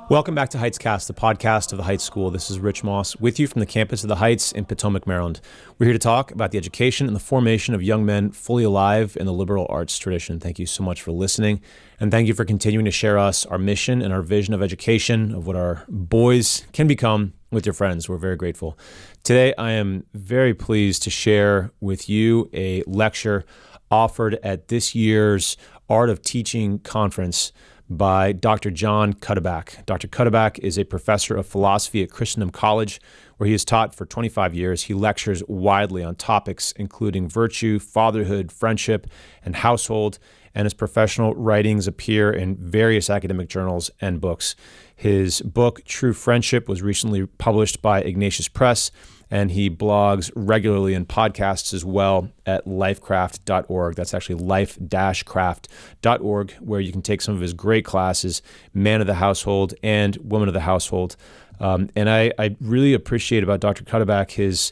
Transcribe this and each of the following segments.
Welcome back to Heightscast, the podcast of the Heights School. This is Rich Moss with you from the campus of the Heights in Potomac, Maryland. We're here to talk about the education and the formation of young men fully alive in the liberal arts tradition. Thank you so much for listening, and thank you for continuing to share us our mission and our vision of education, of what our boys can become with your friends. We're very grateful. Today, I am very pleased to share with you a lecture offered at this year's Art of Teaching Conference by Dr. John Cuddeback. Dr. Cuddeback is a professor of philosophy at Christendom College, where he has taught for 25 years. He lectures widely on topics including virtue, fatherhood, friendship, and household, and his professional writings appear in various academic journals and books. His book, True Friendship, was recently published by Ignatius Press, and he blogs regularly and podcasts as well at lifecraft.org. That's actually life-craft.org, where you can take some of his great classes, Man of the Household and Woman of the Household. And I really appreciate about Dr. Cuddeback his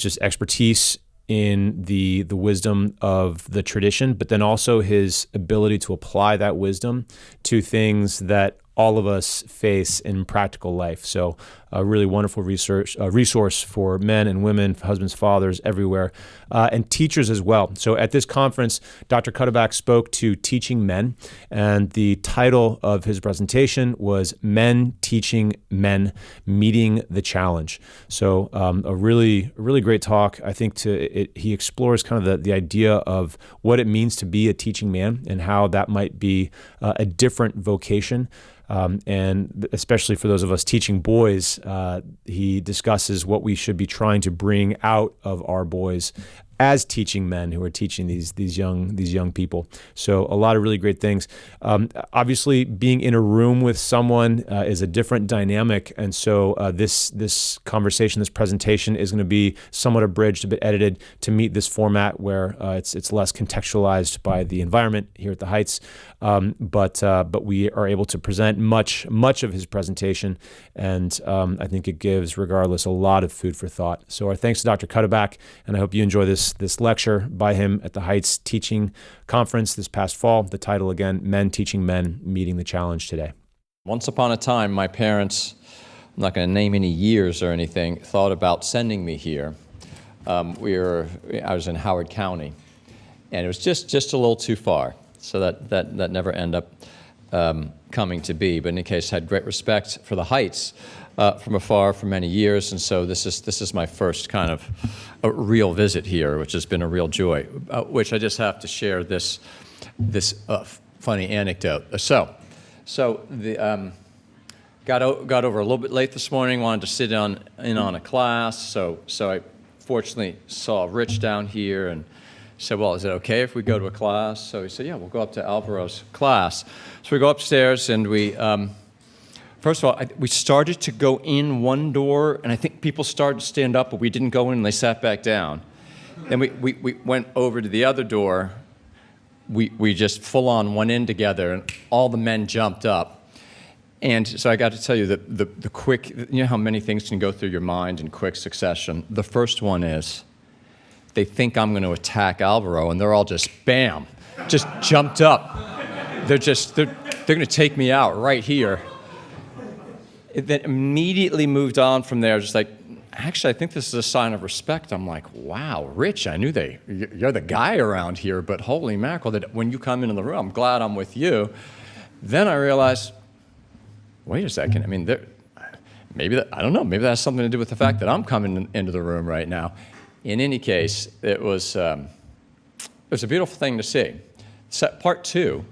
just expertise in the wisdom of the tradition, but then also his ability to apply that wisdom to things that all of us face in practical life. So a really wonderful resource for men and women, for husbands, fathers, everywhere, and teachers as well. So at this conference, Dr. Cuddeback spoke to teaching men, and the title of his presentation was Men Teaching Men, Meeting the Challenge. So a really great talk. I think he explores kind of the idea of what it means to be a teaching man and how that might be a different vocation. And especially for those of us teaching boys, he discusses what we should be trying to bring out of our boys as teaching men who are teaching these young people. So a lot of really great things. Obviously, being in a room with someone is a different dynamic, and so this conversation, this presentation, is going to be somewhat abridged, a bit edited to meet this format where it's less contextualized by the environment here at the Heights. But we are able to present much of his presentation, and I think it gives, regardless, a lot of food for thought. So our thanks to Dr. Cuddeback, and I hope you enjoy this lecture by him at the Heights Teaching Conference this past fall. The title again, Men Teaching Men, Meeting the Challenge Today. Once upon a time, my parents, I'm not going to name any years or anything, thought about sending me here. I was in Howard County, and it was just a little too far. So that never ended up coming to be. But in any case, I had great respect for the Heights from afar for many years, and so this is my first kind of a real visit here, which has been a real joy. Which I just have to share this funny anecdote. So the got over a little bit late this morning. Wanted to sit in on a class. So I fortunately saw Rich down here and said, well, is it okay if we go to a class? So he said, yeah, we'll go up to Alvaro's class. So we go upstairs, and we, first of all, we started to go in one door, and I think people started to stand up, but we didn't go in, and they sat back down. Then we went over to the other door. We just full on went in together, and all the men jumped up. And so I got to tell you that the quick, you know how many things can go through your mind in quick succession. The first one is, they think I'm going to attack Alvaro, and they're all just, bam, just jumped up. They're going to take me out right here. It then immediately moved on from there, just like, actually, I think this is a sign of respect. I'm like, wow, Rich, I knew you're the guy around here, but holy mackerel, that when you come into the room, I'm glad I'm with you. Then I realized, wait a second, I mean, I don't know, maybe that has something to do with the fact that I'm coming into the room right now. In any case, it was a beautiful thing to see. Part two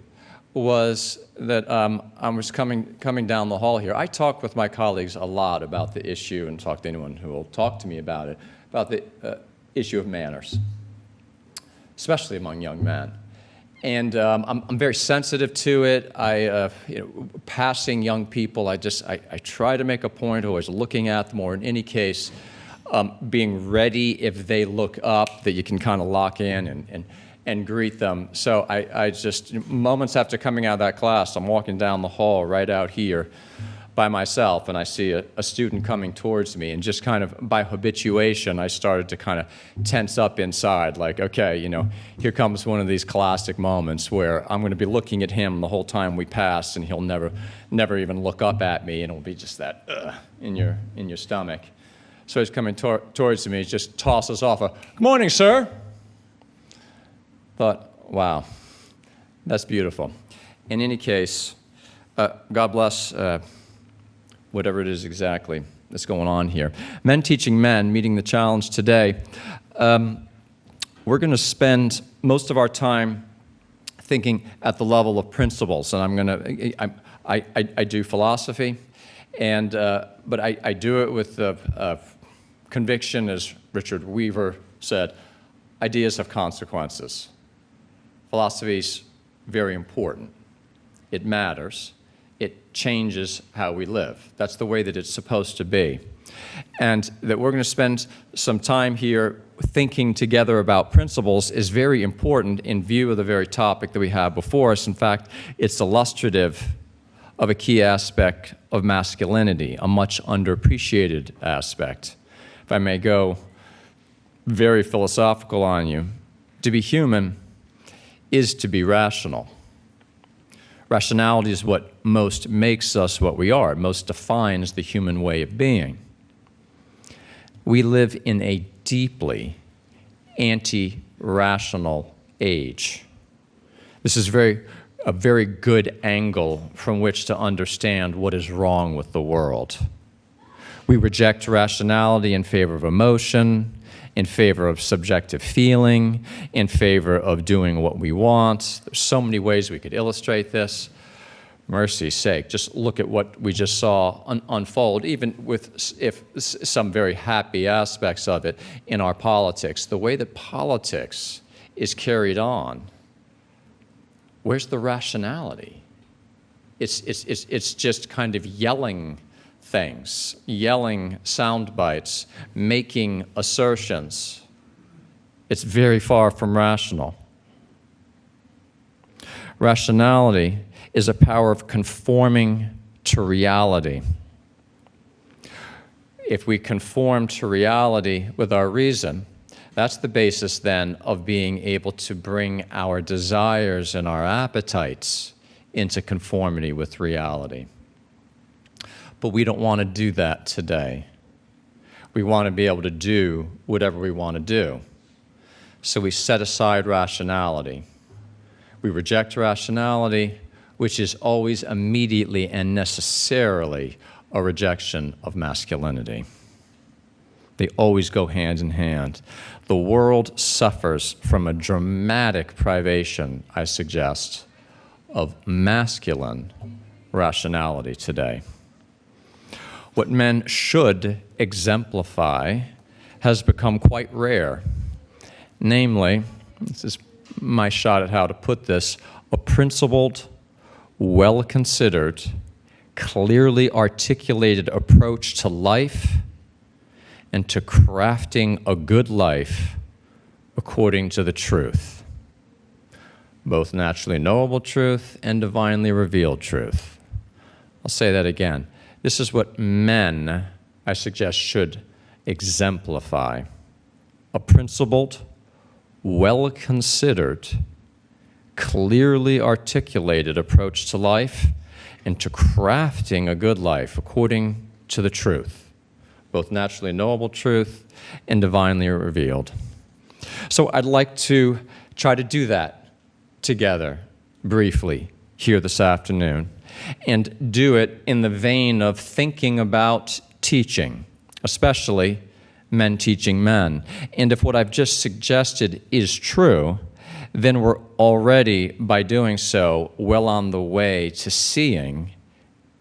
was that I was coming down the hall here. I talk with my colleagues a lot about the issue, and talk to anyone who will talk to me about it, about the issue of manners, especially among young men. And I'm very sensitive to it. Passing young people, I try to make a point of always looking at them, or in any case, being ready if they look up, that you can kind of lock in and greet them. So I just, moments after coming out of that class, I'm walking down the hall right out here, by myself and I see a student coming towards me, and just kind of by habituation, I started to kind of tense up inside, like, okay, here comes one of these classic moments where I'm going to be looking at him the whole time we pass, and he'll never even look up at me, and it'll be just that in your stomach. So he's coming towards me, he just tosses off a, "Good morning, sir." Thought, wow, that's beautiful. In any case, God bless whatever it is exactly that's going on here. Men Teaching Men, meeting the challenge today. We're going to spend most of our time thinking at the level of principles, and I do philosophy, but I do it with the conviction, as Richard Weaver said, ideas have consequences. Philosophy's very important. It matters. It changes how we live. That's the way that it's supposed to be. And that we're going to spend some time here thinking together about principles is very important in view of the very topic that we have before us. In fact, it's illustrative of a key aspect of masculinity, a much underappreciated aspect. If I may go very philosophical on you, to be human is to be rational. Rationality is what most makes us what we are, most defines the human way of being. We live in a deeply anti-rational age. This is a very good angle from which to understand what is wrong with the world. We reject rationality in favor of emotion, in favor of subjective feeling, in favor of doing what we want. There's so many ways we could illustrate this. Mercy's sake, just look at what we just saw unfold, even with some very happy aspects of it in our politics. The way that politics is carried on, where's the rationality? It's just kind of yelling things, yelling sound bites, making assertions. It's very far from rational. Rationality is a power of conforming to reality. If we conform to reality with our reason, that's the basis then of being able to bring our desires and our appetites into conformity with reality. But we don't want to do that today. We want to be able to do whatever we want to do. So we set aside rationality. We reject rationality, which is always immediately and necessarily a rejection of masculinity. They always go hand in hand. The world suffers from a dramatic privation, I suggest, of masculine rationality today. What men should exemplify has become quite rare. Namely, this is my shot at how to put this, a principled, well-considered, clearly articulated approach to life and to crafting a good life according to the truth, both naturally knowable truth and divinely revealed truth. I'll say that again. This is what men, I suggest, should exemplify. A principled, well-considered, clearly articulated approach to life and to crafting a good life according to the truth, both naturally knowable truth and divinely revealed. So I'd like to try to do that together briefly here this afternoon, and do it in the vein of thinking about teaching, especially men teaching men. And if what I've just suggested is true, then we're already, by doing so, well on the way to seeing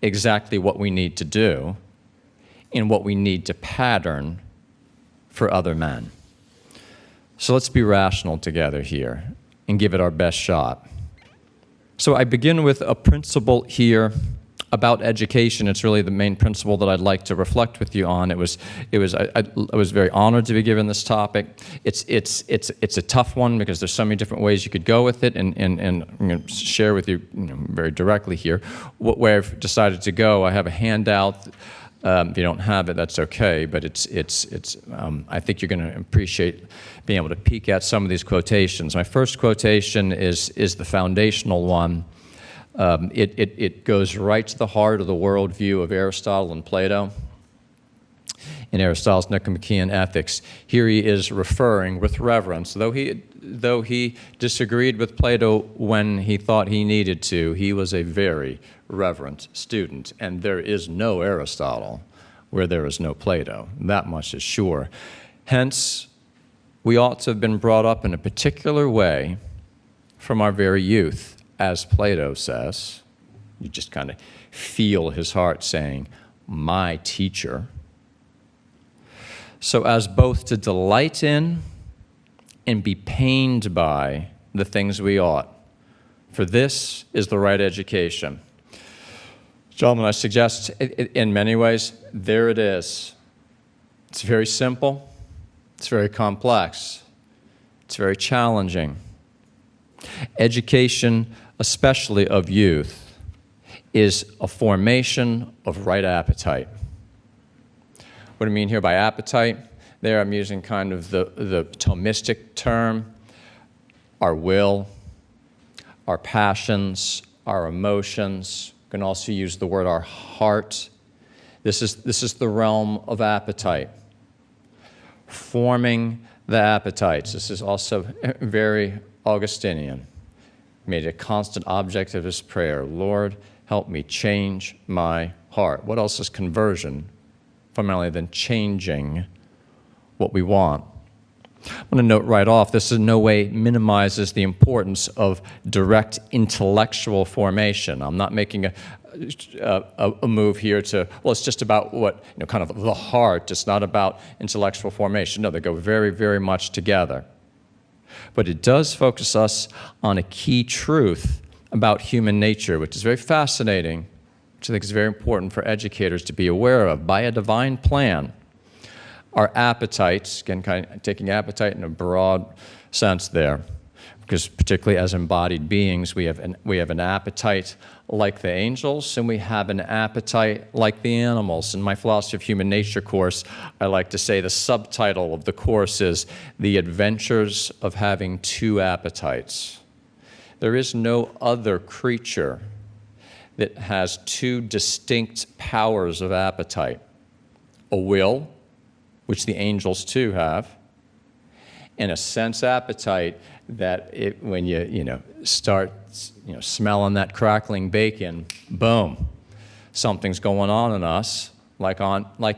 exactly what we need to do and what we need to pattern for other men. So let's be rational together here and give it our best shot. So I begin with a principle here about education, it's really the main principle that I'd like to reflect with you on. I was very honored to be given this topic. It's a tough one because there's so many different ways you could go with it, and I'm going to share with you, very directly here where I've decided to go. I have a handout. If you don't have it, that's okay. But I think you're going to appreciate being able to peek at some of these quotations. My first quotation is the foundational one. It goes right to the heart of the worldview of Aristotle and Plato. In Aristotle's Nicomachean Ethics, here he is referring with reverence, though he disagreed with Plato when he thought he needed to, he was a very reverent student, and there is no Aristotle where there is no Plato. That much is sure. Hence, we ought to have been brought up in a particular way from our very youth. As Plato says, you just kind of feel his heart saying, my teacher. So as both to delight in and be pained by the things we ought. For this is the right education. Gentlemen, I suggest in many ways, there it is. It's very simple. It's very complex. It's very challenging. Education, especially of youth, is a formation of right appetite. What do I mean here by appetite? There I'm using kind of the Thomistic term, our will, our passions, our emotions. You can also use the word our heart. This is the realm of appetite. Forming the appetites. This is also very Augustinian. Made it a constant object of his prayer. Lord, help me change my heart. What else is conversion? Primarily than changing what we want. I want to note right off, this in no way minimizes the importance of direct intellectual formation. I'm not making a move here to, well, it's just about what, kind of the heart. It's not about intellectual formation. No, they go very, very much together. But it does focus us on a key truth about human nature, which is very fascinating, which I think is very important for educators to be aware of. By a divine plan, our appetites, again, kind of taking appetite in a broad sense there, because particularly as embodied beings, we have an appetite like the angels, and we have an appetite like the animals. In my Philosophy of Human Nature course, I like to say the subtitle of the course is The Adventures of Having Two Appetites. There is no other creature that has two distinct powers of appetite. A will, which the angels too have, and a sense appetite that when you start smelling that crackling bacon, boom, something's going on in us like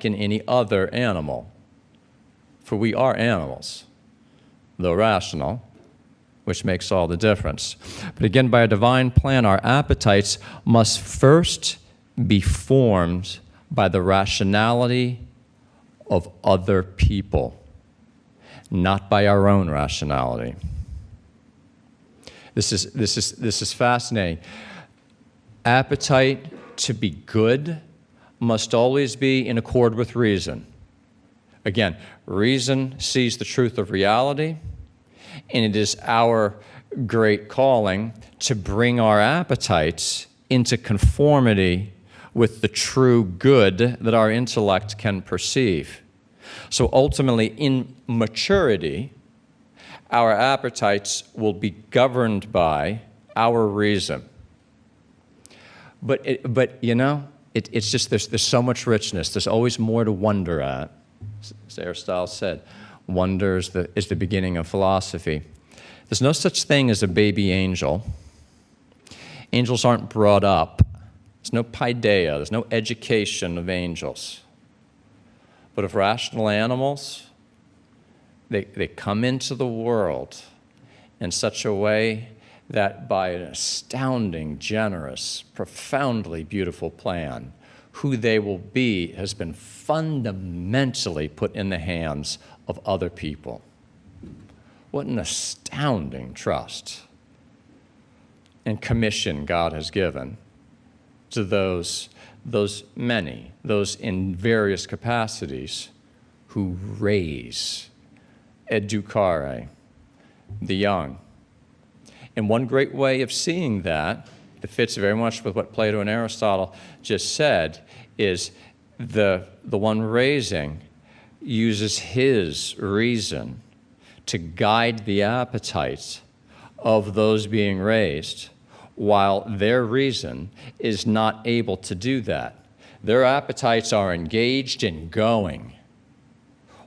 in any other animal. For we are animals, though rational, which makes all the difference. But again, by a divine plan, our appetites must first be formed by the rationality of other people, not by our own rationality. This is fascinating. Appetite to be good must always be in accord with reason. Again, reason sees the truth of reality, and it is our great calling to bring our appetites into conformity with the true good that our intellect can perceive. So ultimately, in maturity, our appetites will be governed by our reason. But it's just there's so much richness. There's always more to wonder at. As Aristotle said, wonder is the beginning of philosophy. There's no such thing as a baby angel. Angels aren't brought up. There's no paideia. There's no education of angels. But of rational animals, they come into the world in such a way that by an astounding, generous, profoundly beautiful plan, who they will be has been fundamentally put in the hands of other people. What an astounding trust and commission God has given to those many, those in various capacities, who raise, educare, the young. And one great way of seeing that fits very much with what Plato and Aristotle just said, is the one raising uses his reason to guide the appetites of those being raised, while their reason is not able to do that. Their appetites are engaged in going.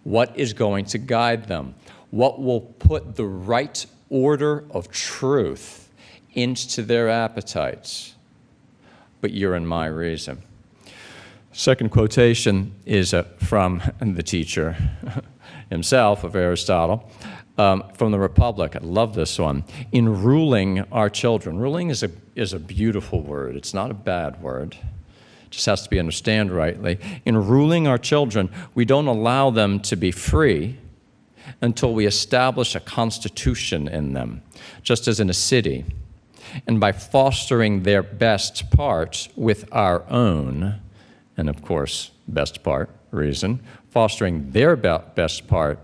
What is going to guide them? What will put the right order of truth into their appetites? But you're in my reason. Second quotation is from the teacher himself of Aristotle, from the Republic. I love this one. In ruling our children, ruling is a beautiful word. It's not a bad word. It just has to be understood rightly. In ruling our children, we don't allow them to be free until we establish a constitution in them, just as in a city. And by fostering their best part with our own, and of course, best part, reason, fostering their best part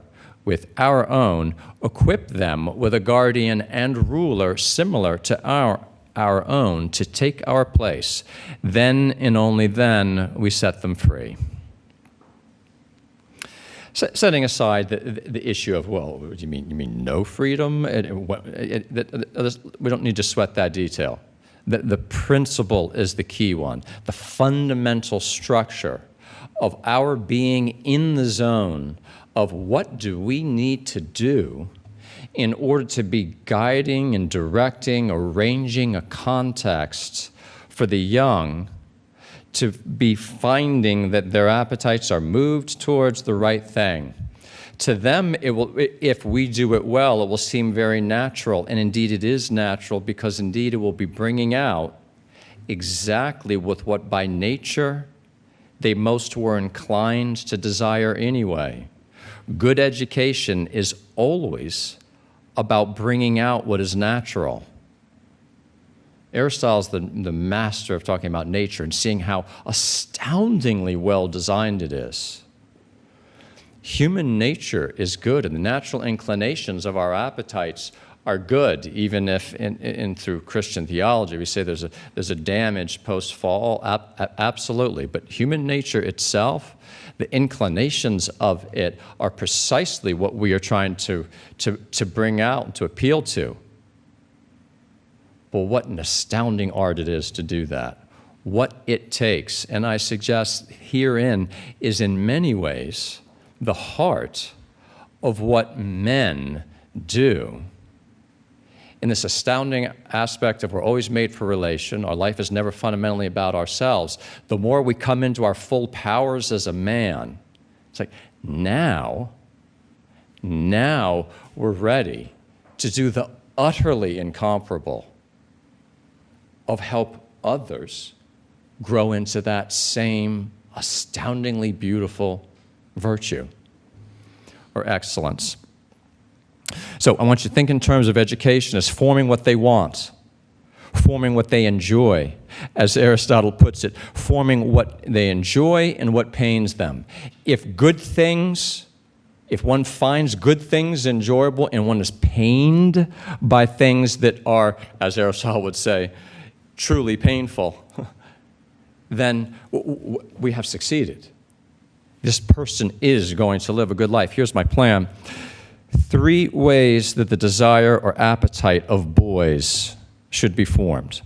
with our own, equip them with a guardian and ruler similar to our own to take our place. Then and only then we set them free. Setting aside the issue of, well, what do you mean? You mean no freedom? We don't need to sweat that detail. The principle is the key one. The fundamental structure of our being in the zone of what do we need to do in order to be guiding and directing, arranging a context for the young to be finding that their appetites are moved towards the right thing. To them, it will, if we do it well, it will seem very natural, and indeed it is natural, because indeed it will be bringing out exactly with what by nature they most were inclined to desire anyway. Good education is always about bringing out what is natural. Aristotle's the master of talking about nature and seeing how astoundingly well designed it is. Human nature is good, and the natural inclinations of our appetites are good, even if in through Christian theology we say there's a damage post-fall, absolutely. But human nature itself, the inclinations of it are precisely what we are trying to bring out and to appeal to. Well, what an astounding art it is to do that. What it takes, and I suggest herein is in many ways the heart of what men do. In this astounding aspect of we're always made for relation, our life is never fundamentally about ourselves. The more we come into our full powers as a man, it's like, now we're ready to do the utterly incomparable of help others grow into that same astoundingly beautiful virtue or excellence. So I want you to think in terms of education as forming what they want, forming what they enjoy, as Aristotle puts it, forming what they enjoy and what pains them. If one finds good things enjoyable and one is pained by things that are, as Aristotle would say, truly painful, then we have succeeded. This person is going to live a good life. Here's my plan. 3 ways that the desire or appetite of boys should be formed,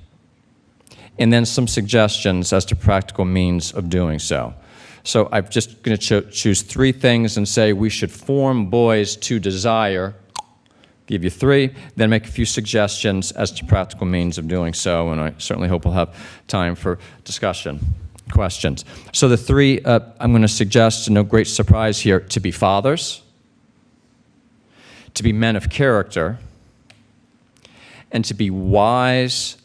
and then some suggestions as to practical means of doing so. So I'm just going to choose 3 things and say we should form boys to desire. Give you 3, then make a few suggestions as to practical means of doing so, and I certainly hope we'll have time for discussion, questions. So the 3 I'm going to suggest, to no great surprise here, to be fathers, to be men of character, and to be wise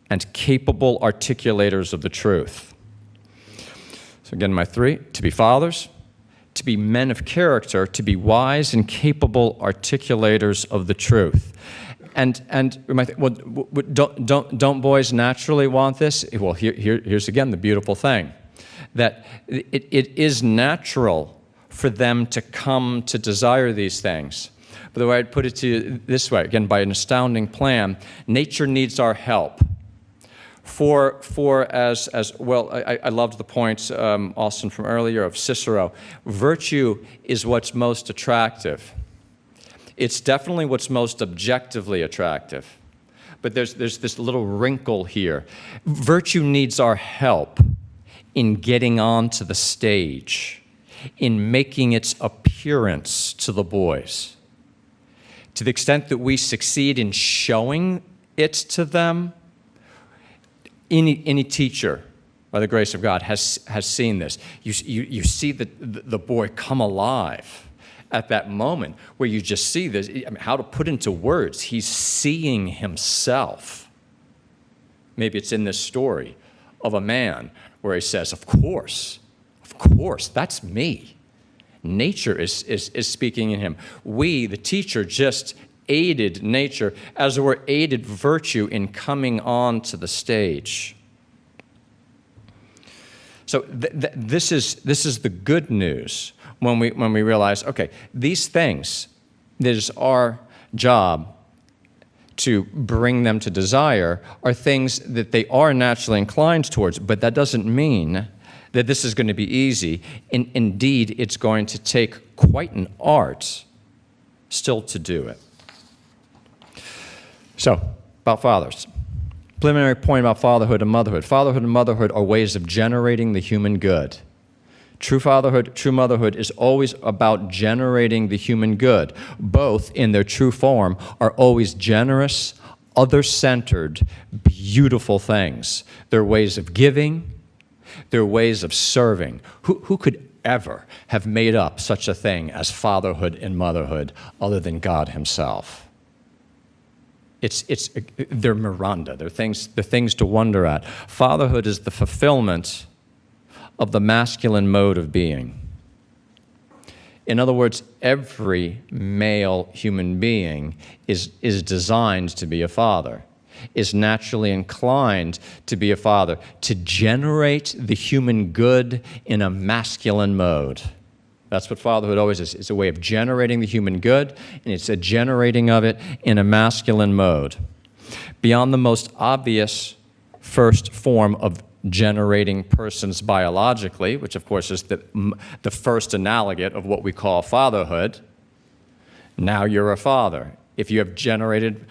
and capable articulators of the truth. So again, my 3, to be fathers, to be men of character, to be wise and capable articulators of the truth. And we might think, well, don't boys naturally want this? Well, here's again the beautiful thing, that it is natural for them to come to desire these things. But the way I'd put it to you this way, again, by an astounding plan, nature needs our help. As well, I loved the point, Austin, from earlier of Cicero. Virtue is what's most attractive. It's definitely what's most objectively attractive. But there's this little wrinkle here. Virtue needs our help in getting onto the stage, in making its appearance to the boys. To the extent that we succeed in showing it to them, any teacher, by the grace of God, has seen this. You see the boy come alive at that moment where you just see this. I mean, how to put into words, he's seeing himself. Maybe it's in this story of a man where he says, of course, that's me. Nature is speaking in him. We, the teacher, just aided nature, as it were, aided virtue in coming on to the stage. So this is the good news when we realize, okay, these things, it is our job to bring them to desire, are things that they are naturally inclined towards, but that doesn't mean that this is going to be easy. Indeed, it's going to take quite an art still to do it. So, about fathers. Preliminary point about fatherhood and motherhood. Fatherhood and motherhood are ways of generating the human good. True fatherhood, true motherhood is always about generating the human good. Both, in their true form, are always generous, other-centered, beautiful things. They're ways of giving. They're ways of serving. Who could ever have made up such a thing as fatherhood and motherhood other than God himself? They're Miranda. They're things to wonder at. Fatherhood is the fulfillment of the masculine mode of being. In other words, every male human being is designed to be a father, is naturally inclined to be a father, to generate the human good in a masculine mode. That's what fatherhood always is. It's a way of generating the human good, and it's a generating of it in a masculine mode. Beyond the most obvious first form of generating persons biologically, which of course is the first analogate of what we call fatherhood, now you're a father. If you have generated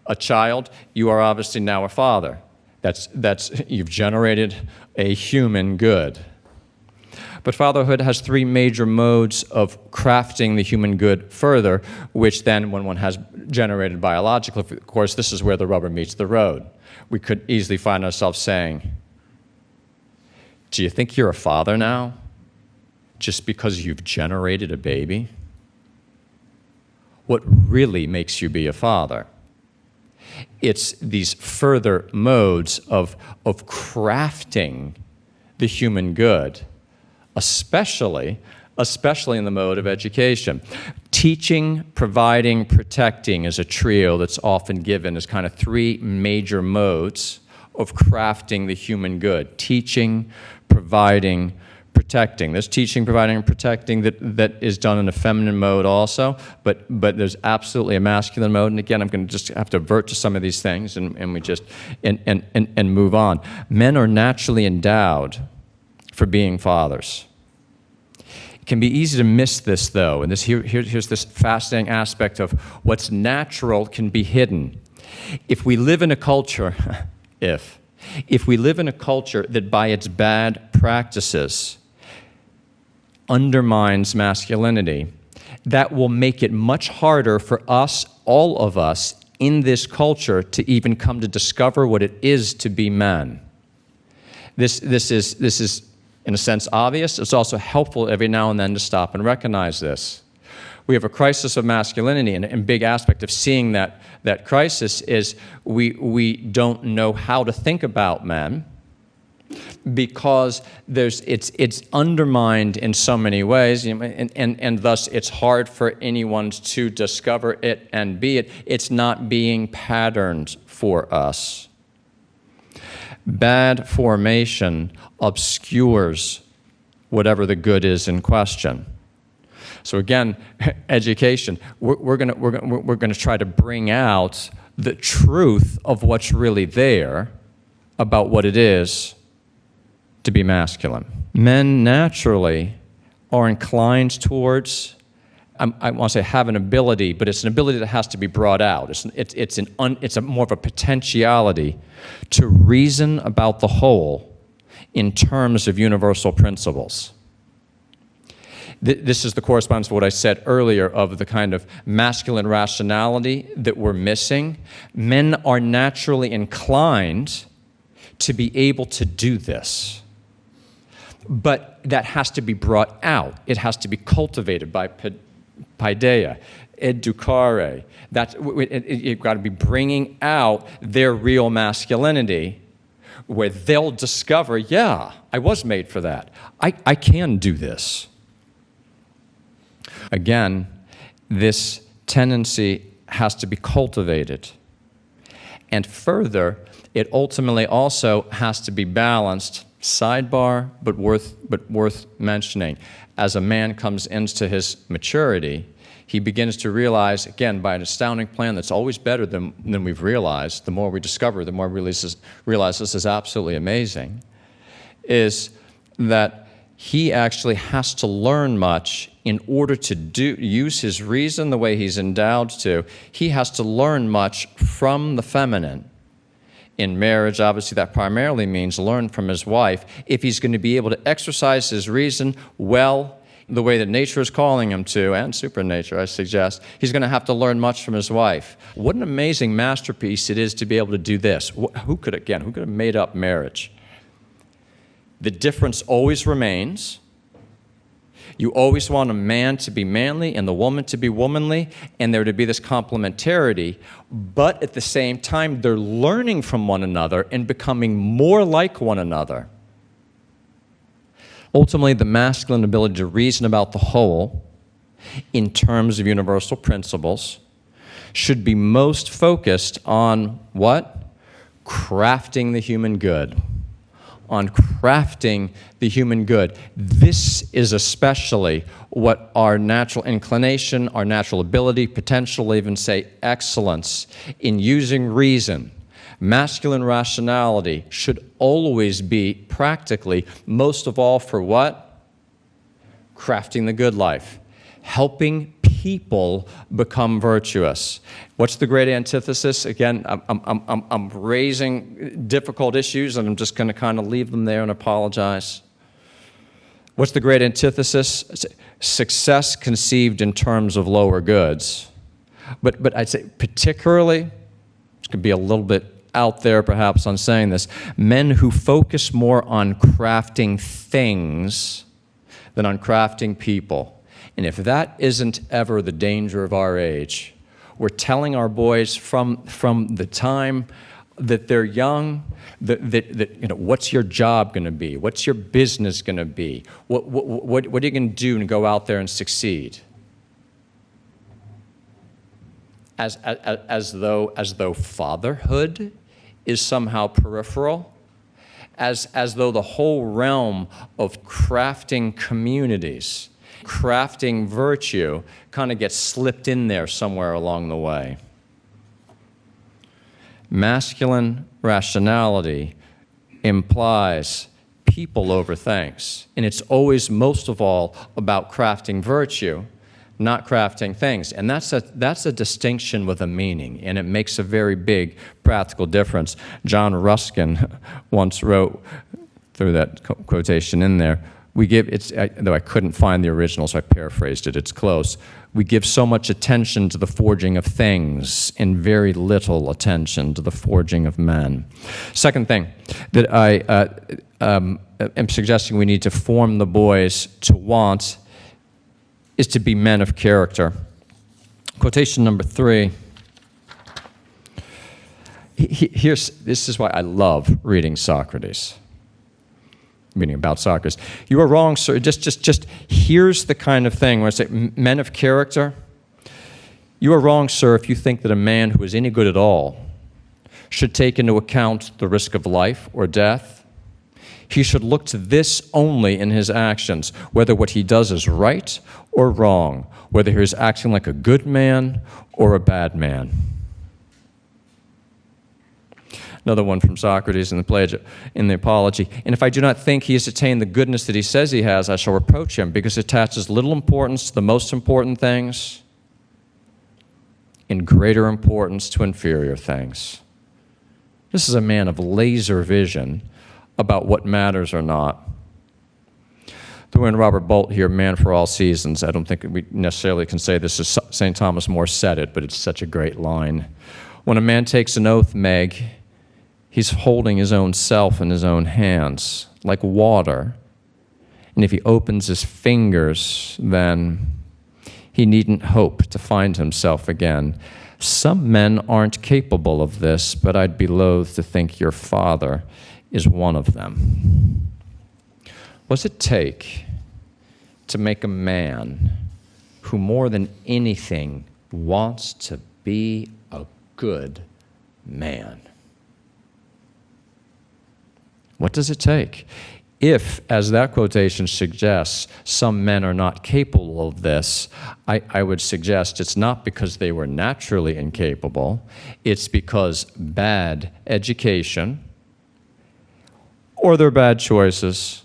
a child, you are obviously now a father. You've generated a human good. But fatherhood has three major modes of crafting the human good further, which then, when one has generated biologically, of course, this is where the rubber meets the road. We could easily find ourselves saying, do you think you're a father now just because you've generated a baby? What really makes you be a father? It's these further modes of crafting the human good, especially in the mode of education. Teaching, providing, protecting is a trio that's often given as kind of three major modes of crafting the human good. Teaching, providing, protecting. There's teaching, providing, and protecting that is done in a feminine mode also, but there's absolutely a masculine mode. And again, I'm going to just have to avert to some of these things and we just and move on. Men are naturally endowed for being fathers. It can be easy to miss this, though, and here's this fascinating aspect of what's natural can be hidden. If we live in a culture, if we live in a culture that by its bad practices undermines masculinity, that will make it much harder for us, all of us, in this culture to even come to discover what it is to be men. This is in a sense obvious. It's also helpful every now and then to stop and recognize this. We have a crisis of masculinity, and a big aspect of seeing that crisis is we don't know how to think about men. because it's undermined in so many ways, and thus it's hard for anyone to discover it and be it. It's not being patterned for us. Bad formation obscures whatever the good is in question. So again, education. We're going to try to bring out the truth of what's really there about what it is to be masculine. Men naturally are inclined towards, I want to say have an ability, but it's an ability that has to be brought out. It's more of a potentiality to reason about the whole in terms of universal principles. This is the correspondence of what I said earlier of the kind of masculine rationality that we're missing. Men are naturally inclined to be able to do this. But that has to be brought out. It has to be cultivated by paideia, educare. You've got to be bringing out their real masculinity, where they'll discover, yeah, I was made for that. I can do this. Again, this tendency has to be cultivated. And further, it ultimately also has to be balanced. Sidebar, but worth mentioning. As a man comes into his maturity, he begins to realize, again, by an astounding plan that's always better than we've realized, the more we discover, the more we realize this is absolutely amazing, is that he actually has to learn much in order to use his reason the way he's endowed to. He has to learn much from the feminine. In marriage, obviously, that primarily means learn from his wife if he's going to be able to exercise his reason well, the way that nature is calling him to, and supernature, I suggest. He's going to have to learn much from his wife. What an amazing masterpiece it is to be able to do this. Who could have made up marriage? The difference always remains. You always want a man to be manly and the woman to be womanly, and there to be this complementarity, but at the same time, they're learning from one another and becoming more like one another. Ultimately, the masculine ability to reason about the whole in terms of universal principles should be most focused on what? Crafting the human good. On crafting the human good. This is especially what our natural inclination, our natural ability, potential, even say excellence in using reason. Masculine rationality should always be practically, most of all for what? Crafting the good life. Helping people become virtuous. What's the great antithesis? Again, I'm raising difficult issues, and I'm just going to kind of leave them there and apologize. What's the great antithesis? Success conceived in terms of lower goods. But I'd say particularly, it's going to be a little bit out there perhaps on saying this, men who focus more on crafting things than on crafting people. And if that isn't ever the danger of our age, we're telling our boys from the time that they're young, that what's your job going to be? What's your business going to be? What are you going to do to go out there and succeed? As though fatherhood is somehow peripheral, as though the whole realm of crafting communities, crafting virtue kind of gets slipped in there somewhere along the way. Masculine rationality implies people over things, and it's always most of all about crafting virtue, not crafting things. And that's a distinction with a meaning, and it makes a very big practical difference. John Ruskin once wrote, threw that quotation in there, though I couldn't find the original, so I paraphrased it, it's close. We give so much attention to the forging of things and very little attention to the forging of men. Second thing that I am suggesting we need to form the boys to want is to be men of character. Quotation number 3. This is why I love reading Socrates. meaning about Socrates. You are wrong, sir. Just here's the kind of thing where I say, men of character, you are wrong, sir, if you think that a man who is any good at all should take into account the risk of life or death. He should look to this only in his actions, whether what he does is right or wrong, whether he is acting like a good man or a bad man. Another one from Socrates in the Apology. And if I do not think he has attained the goodness that he says he has, I shall reproach him, because it attaches little importance to the most important things and greater importance to inferior things. This is a man of laser vision about what matters or not. Throw in Robert Bolt here, Man for All Seasons. I don't think we necessarily can say this is St. Thomas More said it, but it's such a great line. When a man takes an oath, Meg, he's holding his own self in his own hands, like water. And if he opens his fingers, then he needn't hope to find himself again. Some men aren't capable of this, but I'd be loath to think your father is one of them. What does it take to make a man who more than anything wants to be a good man? What does it take? If, as that quotation suggests, some men are not capable of this, I would suggest it's not because they were naturally incapable. It's because bad education or their bad choices,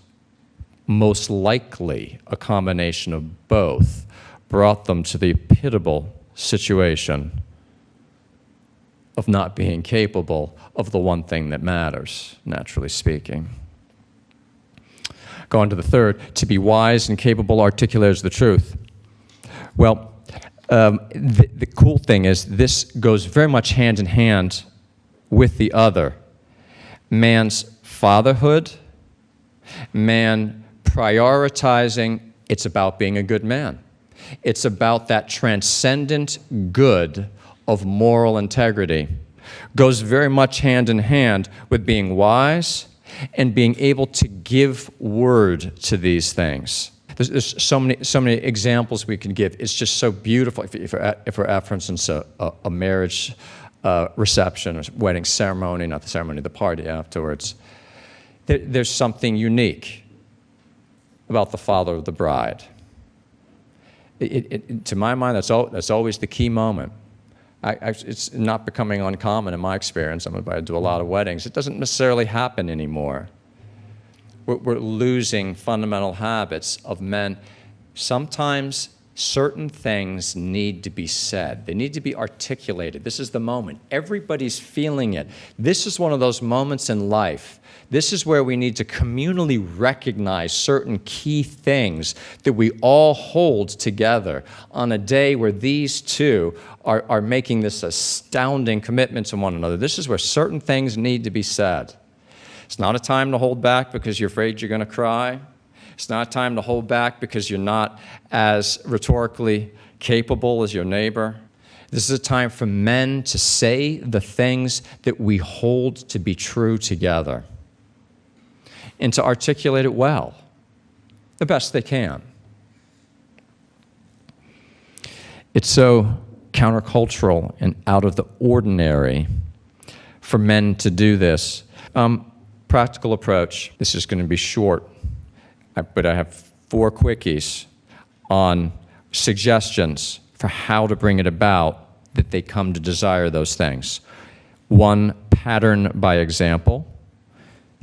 most likely a combination of both, brought them to the pitiable situation of not being capable of the one thing that matters, naturally speaking. Go on to the third, to be wise and capable articulators of the truth. Well, the cool thing is this goes very much hand in hand with the other. Man's fatherhood, man prioritizing, it's about being a good man. It's about that transcendent good of moral integrity. Goes very much hand in hand with being wise and being able to give word to these things. There's so many examples we can give. It's just so beautiful. If we're at, for instance, a marriage reception or wedding ceremony, not the ceremony, the party afterwards, there's something unique about the father of the bride. To my mind, that's always the key moment. It's not becoming uncommon in my experience. I do a lot of weddings. It doesn't necessarily happen anymore. We're losing fundamental habits of men. Sometimes certain things need to be said. They need to be articulated. This is the moment. Everybody's feeling it. This is one of those moments in life. This is where we need to communally recognize certain key things that we all hold together on a day where these two are making this astounding commitment to one another. This is where certain things need to be said. It's not a time to hold back because you're afraid you're going to cry. It's not a time to hold back because you're not as rhetorically capable as your neighbor. This is a time for men to say the things that we hold to be true together and to articulate it well, the best they can. It's so countercultural and out of the ordinary for men to do this. Practical approach. This is going to be short, but I have 4 quickies on suggestions for how to bring it about that they come to desire those things. 1, pattern by example.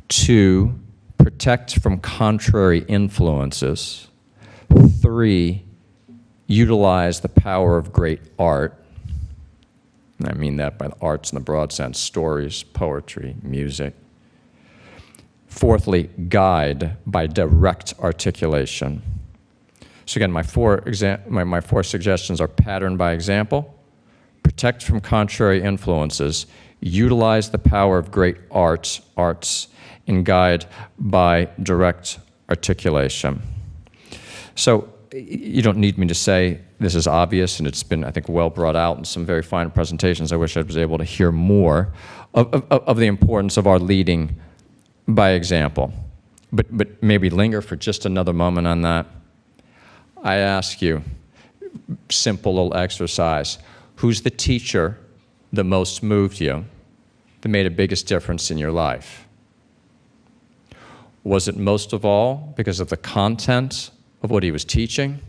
2, protect from contrary influences. 3, utilize the power of great art. And I mean that by the arts in the broad sense, stories, poetry, music. 4thly, guide by direct articulation. So again, my 4 suggestions are pattern by example, protect from contrary influences, utilize the power of great arts, and guide by direct articulation. So you don't need me to say this is obvious, and it's been, I think, well brought out in some very fine presentations. I wish I was able to hear more of the importance of our leading by example. but maybe linger for just another moment on that. I ask you, simple little exercise, who's the teacher that most moved you, that made the biggest difference in your life? Was it most of all because of the content of what he was teaching,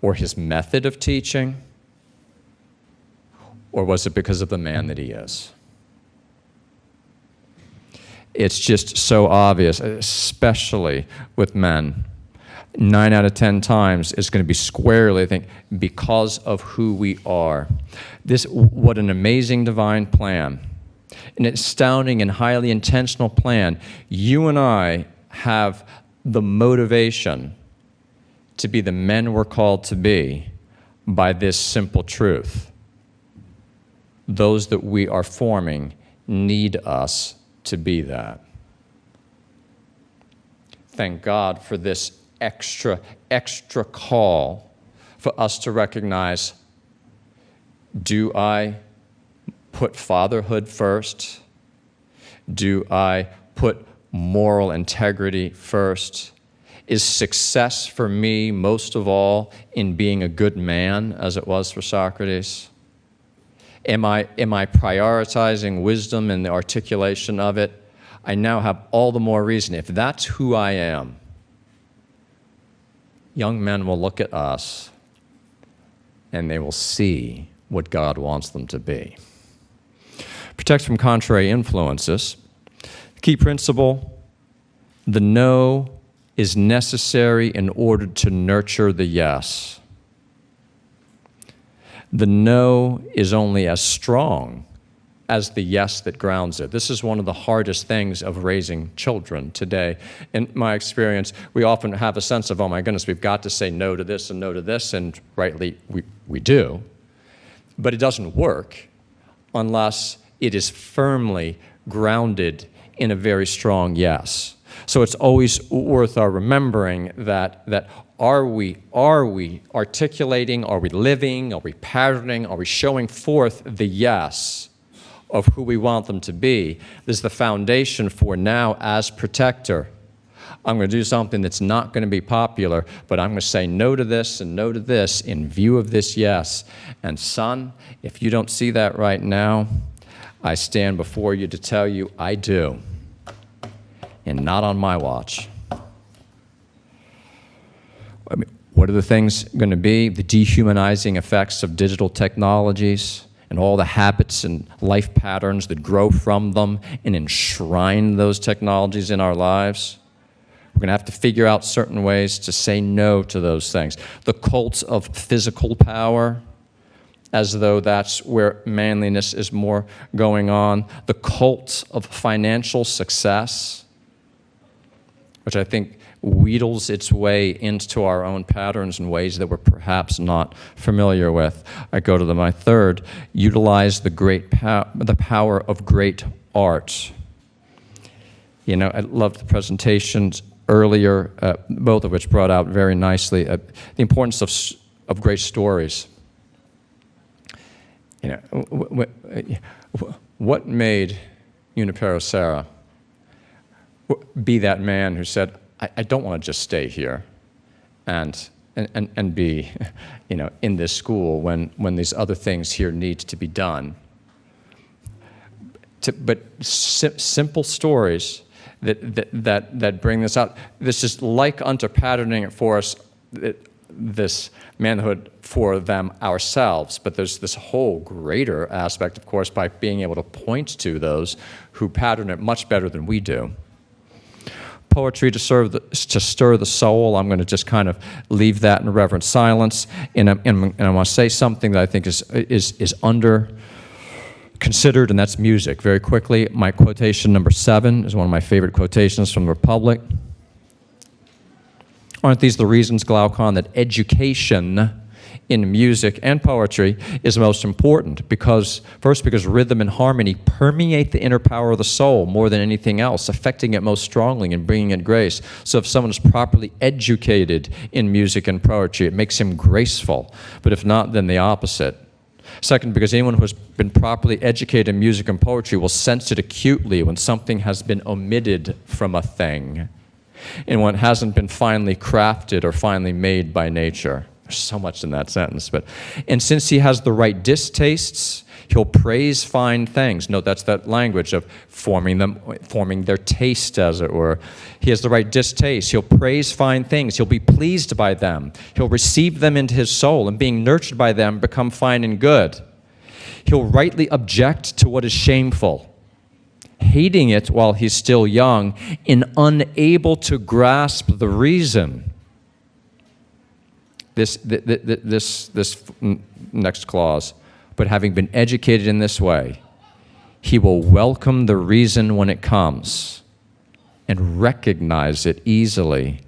or his method of teaching, or was it because of the man that he is? It's just so obvious, especially with men. 9 out of 10 times it's going to be squarely, I think, because of who we are. What an amazing divine plan. An astounding and highly intentional plan. You and I have the motivation to be the men we're called to be by this simple truth. Those that we are forming need us to be that. Thank God for this extra call for us to recognize, do I put fatherhood first? Do I put moral integrity first? Is success for me most of all in being a good man, as it was for Socrates? Am I prioritizing wisdom and the articulation of it? I now have all the more reason. If that's who I am, young men will look at us and they will see what God wants them to be. Protect from contrary influences. Key principle, the no is necessary in order to nurture the yes. The no is only as strong as the yes that grounds it. This is one of the hardest things of raising children today. In my experience, we often have a sense of, oh my goodness, we've got to say no to this and no to this, and rightly we do. But it doesn't work unless it is firmly grounded in a very strong yes. So it's always worth our remembering that are we articulating, are we living, are we patterning, are we showing forth the yes of who we want them to be? This is the foundation for now as protector. I'm going to do something that's not going to be popular, but I'm going to say no to this and no to this in view of this yes. And son, if you don't see that right now, I stand before you to tell you I do. And not on my watch. I mean, what are the things going to be? The dehumanizing effects of digital technologies and all the habits and life patterns that grow from them and enshrine those technologies in our lives. We're going to have to figure out certain ways to say no to those things. The cult of physical power, as though that's where manliness is more going on. The cult of financial success, which I think wheedles its way into our own patterns in ways that we're perhaps not familiar with. I go to my third, utilize the power of great art. You know, I loved the presentations earlier, both of which brought out very nicely the importance of great stories. You know, what made Junipero Serra be that man who said, I don't want to just stay here and be, you know, in this school when these other things here need to be done. But simple stories that bring this out. This is like unto patterning it for us, this manhood for them ourselves. But there's this whole greater aspect, of course, by being able to point to those who pattern it much better than we do. Poetry to stir the soul. I'm going to just kind of leave that in reverent silence, and I want to say something that I think is under considered, and that's music. Very quickly, my quotation number 7 is one of my favorite quotations from the Republic. Aren't these the reasons, Glaucon, that education in music and poetry is most important? Because rhythm and harmony permeate the inner power of the soul more than anything else, affecting it most strongly and bringing it grace. So if someone is properly educated in music and poetry, it makes him graceful. But if not, then the opposite. Second, because anyone who has been properly educated in music and poetry will sense it acutely when something has been omitted from a thing and when it hasn't been finely crafted or finely made by nature. There's so much in that sentence. And since he has the right distastes, he'll praise fine things. Note that's that language of forming their taste, as it were. He has the right distaste. He'll praise fine things. He'll be pleased by them. He'll receive them into his soul, and being nurtured by them, become fine and good. He'll rightly object to what is shameful, hating it while he's still young, and unable to grasp the reason. This next clause. But having been educated in this way, he will welcome the reason when it comes and recognize it easily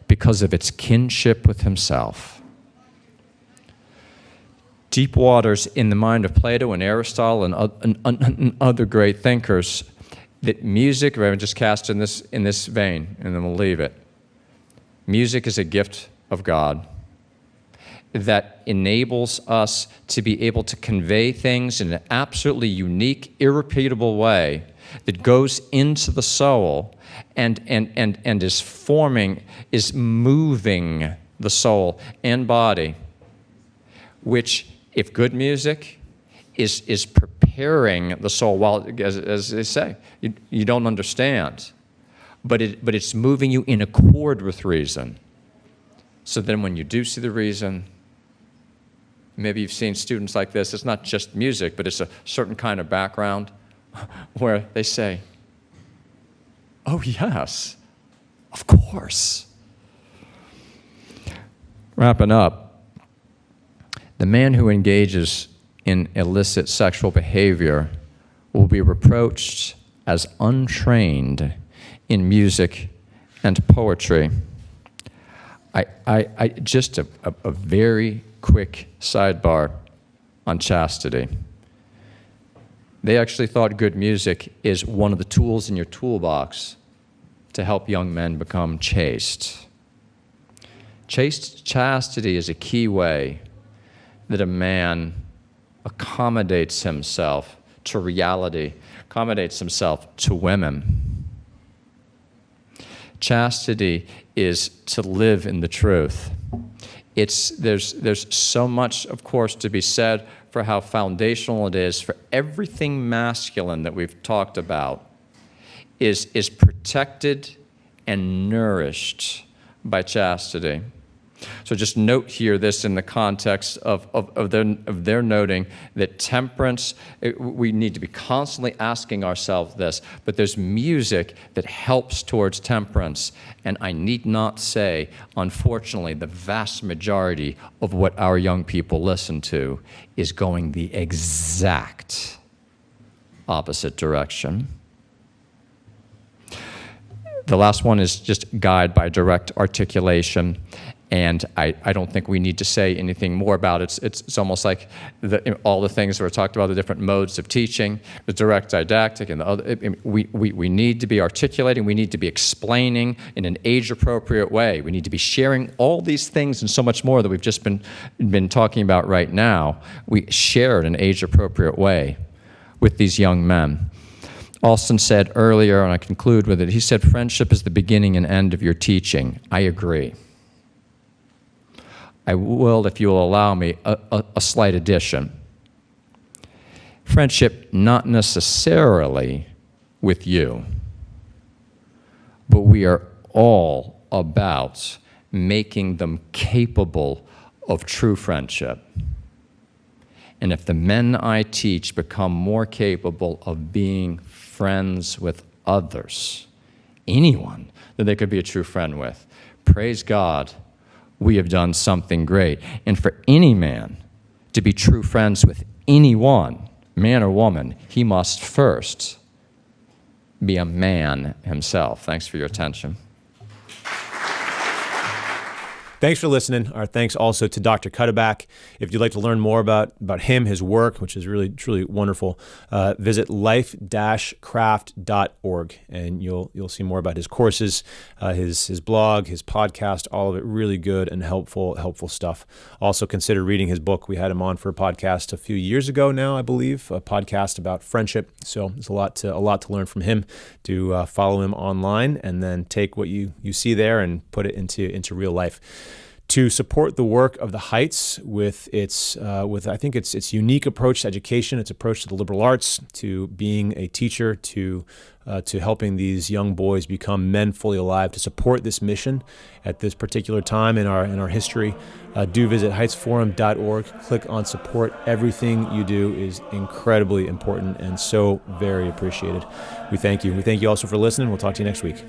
because of its kinship with himself. Deep waters in the mind of Plato and Aristotle and other great thinkers, that music, I'm just cast in this vein, and then we'll leave it. Music is a gift of God that enables us to be able to convey things in an absolutely unique, irrepeatable way that goes into the soul and is moving the soul and body, which, if good music, is preparing the soul. While, as they say, you don't understand, but it's moving you in accord with reason. So then when you do see the reason, maybe you've seen students like this. It's not just music, but it's a certain kind of background where they say, oh, yes, of course. Wrapping up, the man who engages in illicit sexual behavior will be reproached as untrained in music and poetry. I just a very quick sidebar on chastity. They actually thought good music is one of the tools in your toolbox to help young men become chaste. Chastity is a key way that a man accommodates himself to reality, accommodates himself to women. Chastity is to live in the truth. There's so much, of course, to be said for how foundational it is for everything masculine that we've talked about is protected and nourished by chastity. So just note here this in the context of their noting that temperance, we need to be constantly asking ourselves this, but there's music that helps towards temperance. And I need not say, unfortunately, the vast majority of what our young people listen to is going the exact opposite direction. The last one is just guide by direct articulation. And I don't think we need to say anything more about it. It's almost like all the things that were talked about, the different modes of teaching, the direct didactic, and the other. We need to be articulating. We need to be explaining in an age-appropriate way. We need to be sharing all these things and so much more that we've just been talking about right now. We share in an age-appropriate way with these young men. Alston said earlier, and I conclude with it, he said, friendship is the beginning and end of your teaching. I agree. I will, if you will allow me, a slight addition. Friendship not necessarily with you, but we are all about making them capable of true friendship. And if the men I teach become more capable of being friends with others, anyone that they could be a true friend with, praise God, we have done something great. And for any man to be true friends with anyone, man or woman, he must first be a man himself. Thanks for your attention. Thanks for listening. Our thanks also to Dr. Cuddeback. If you'd like to learn more about him, his work, which is really, truly wonderful, visit life-craft.org, and you'll see more about his courses, his blog, his podcast, all of it really good and helpful stuff. Also consider reading his book. We had him on for a podcast a few years ago now, I believe, a podcast about friendship. So there's a lot to learn from him. To follow him online and then take what you see there and put it into real life. To support the work of the Heights with its unique approach to education, its approach to the liberal arts, to being a teacher, to helping these young boys become men fully alive, to support this mission at this particular time in our history, do visit heightsforum.org. Click on support. Everything you do is incredibly important and so very appreciated. We thank you. We thank you also for listening. We'll talk to you next week.